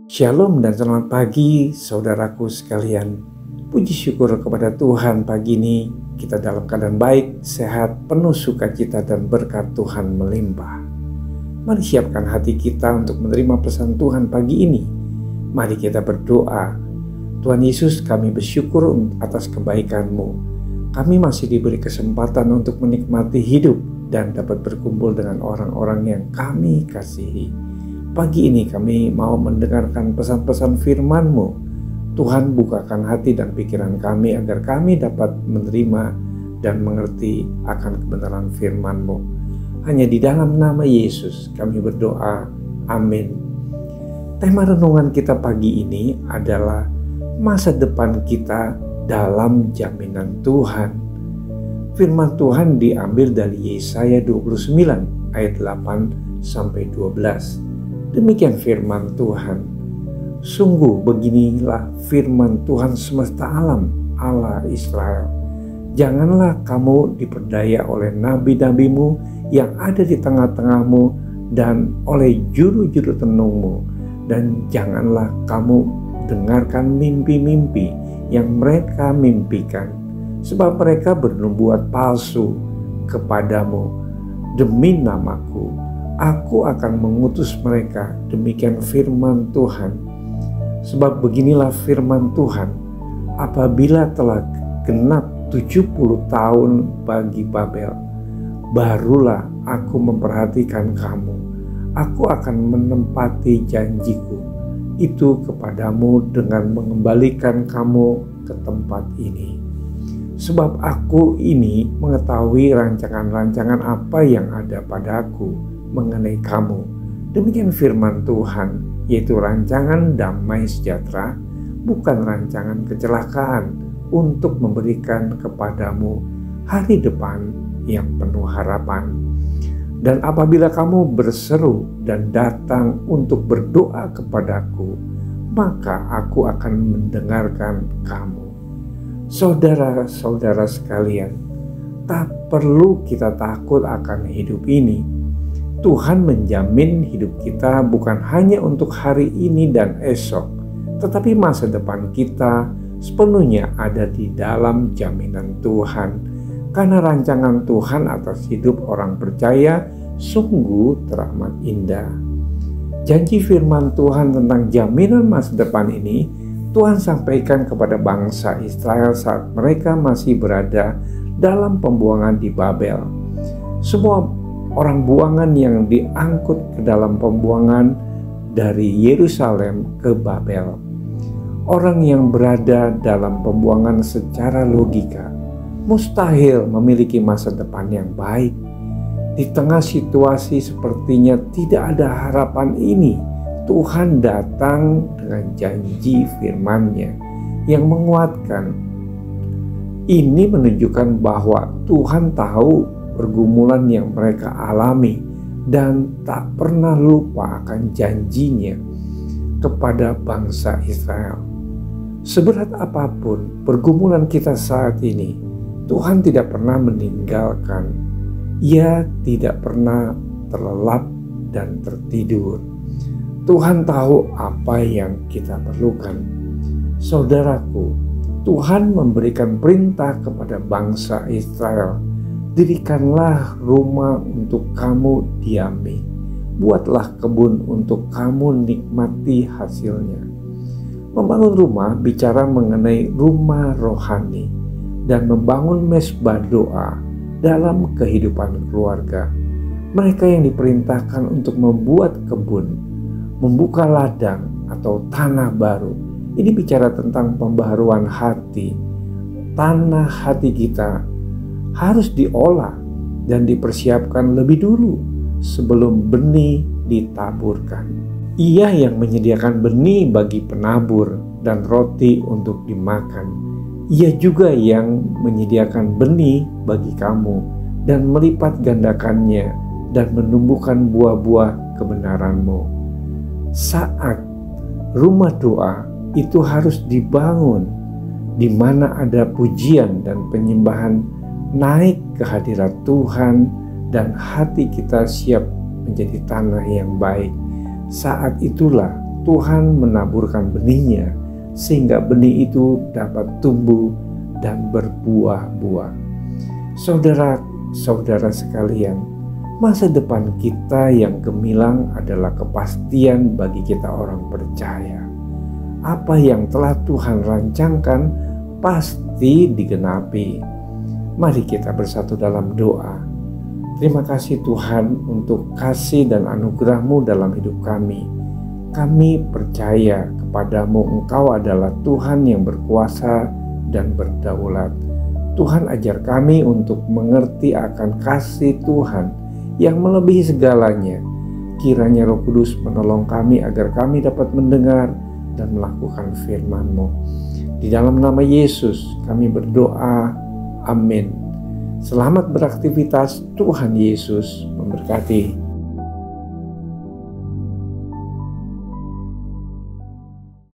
Shalom dan selamat pagi saudaraku sekalian. Puji syukur kepada Tuhan, pagi ini kita dalam keadaan baik, sehat, penuh sukacita dan berkat Tuhan melimpah. Mari siapkan hati kita untuk menerima pesan Tuhan pagi ini. Mari kita berdoa. Tuhan Yesus, kami bersyukur atas kebaikan-Mu. Kami masih diberi kesempatan untuk menikmati hidup dan dapat berkumpul dengan orang-orang yang kami kasihi. Pagi ini kami mau mendengarkan pesan-pesan firman-Mu. Tuhan, bukakan hati dan pikiran kami agar kami dapat menerima dan mengerti akan kebenaran firman-Mu. Hanya di dalam nama Yesus kami berdoa. Amin. Tema renungan kita pagi ini adalah masa depan kita dalam jaminan Tuhan. Firman Tuhan diambil dari Yesaya 29 ayat 8 sampai 12. Demikian firman Tuhan. Sungguh beginilah firman Tuhan semesta alam, Allah Israel. Janganlah kamu diperdaya oleh nabi-nabimu yang ada di tengah-tengahmu dan oleh juru-juru tenungmu. Dan janganlah kamu dengarkan mimpi-mimpi yang mereka mimpikan. Sebab mereka bernubuat palsu kepadamu. Demi namaku Aku akan mengutus mereka, demikian firman Tuhan. Sebab beginilah firman Tuhan, apabila telah genap 70 tahun bagi Babel, barulah aku memperhatikan kamu. Aku akan menempati janjiku itu kepadamu dengan mengembalikan kamu ke tempat ini. Sebab aku ini mengetahui rancangan-rancangan apa yang ada padaku mengenai kamu. Demikian firman Tuhan, yaitu rancangan damai sejahtera, bukan rancangan kecelakaan, untuk memberikan kepadamu hari depan yang penuh harapan. Dan apabila kamu berseru dan datang untuk berdoa kepadaku, maka aku akan mendengarkan kamu. Saudara-saudara sekalian, tak perlu kita takut akan hidup ini. Tuhan menjamin hidup kita bukan hanya untuk hari ini dan esok, tetapi masa depan kita sepenuhnya ada di dalam jaminan Tuhan. Karena rancangan Tuhan atas hidup orang percaya sungguh teramat indah. Janji firman Tuhan tentang jaminan masa depan ini Tuhan sampaikan kepada bangsa Israel saat mereka masih berada dalam pembuangan di Babel. Semua orang buangan yang diangkut ke dalam pembuangan dari Yerusalem ke Babel. Orang yang berada dalam pembuangan secara logika mustahil memiliki masa depan yang baik. Di tengah situasi sepertinya tidak ada harapan ini, Tuhan datang dengan janji firman-Nya yang menguatkan. Ini menunjukkan bahwa Tuhan tahu pergumulan yang mereka alami dan tak pernah lupa akan janjinya kepada bangsa Israel. Seberat apapun pergumulan kita saat ini, Tuhan tidak pernah meninggalkan. Ia tidak pernah terlelap dan tertidur. Tuhan tahu apa yang kita perlukan. Saudaraku, Tuhan memberikan perintah kepada bangsa Israel. Dirikanlah rumah untuk kamu diami. Buatlah kebun untuk kamu nikmati hasilnya. Membangun rumah bicara mengenai rumah rohani dan membangun mesbah doa dalam kehidupan keluarga. Mereka yang diperintahkan untuk membuat kebun, membuka ladang atau tanah baru. Ini bicara tentang pembaharuan hati. Tanah hati kita harus diolah dan dipersiapkan lebih dulu sebelum benih ditaburkan. Ia yang menyediakan benih bagi penabur dan roti untuk dimakan. Ia juga yang menyediakan benih bagi kamu dan melipat gandakannya dan menumbuhkan buah-buah kebenaranmu. Saat rumah doa itu harus dibangun di mana ada pujian dan penyembahan naik ke hadirat Tuhan dan hati kita siap menjadi tanah yang baik. Saat itulah Tuhan menaburkan benihnya sehingga benih itu dapat tumbuh dan berbuah-buah. Saudara-saudara sekalian, masa depan kita yang gemilang adalah kepastian bagi kita orang percaya. Apa yang telah Tuhan rancangkan pasti digenapi. Mari kita bersatu dalam doa. Terima kasih Tuhan untuk kasih dan anugerah-Mu dalam hidup kami. Kami percaya kepadamu, Engkau adalah Tuhan yang berkuasa dan berdaulat. Tuhan, ajar kami untuk mengerti akan kasih Tuhan yang melebihi segalanya. Kiranya Roh Kudus menolong kami agar kami dapat mendengar dan melakukan firman-Mu. Di dalam nama Yesus kami berdoa. Amin. Selamat beraktivitas. Tuhan Yesus memberkati.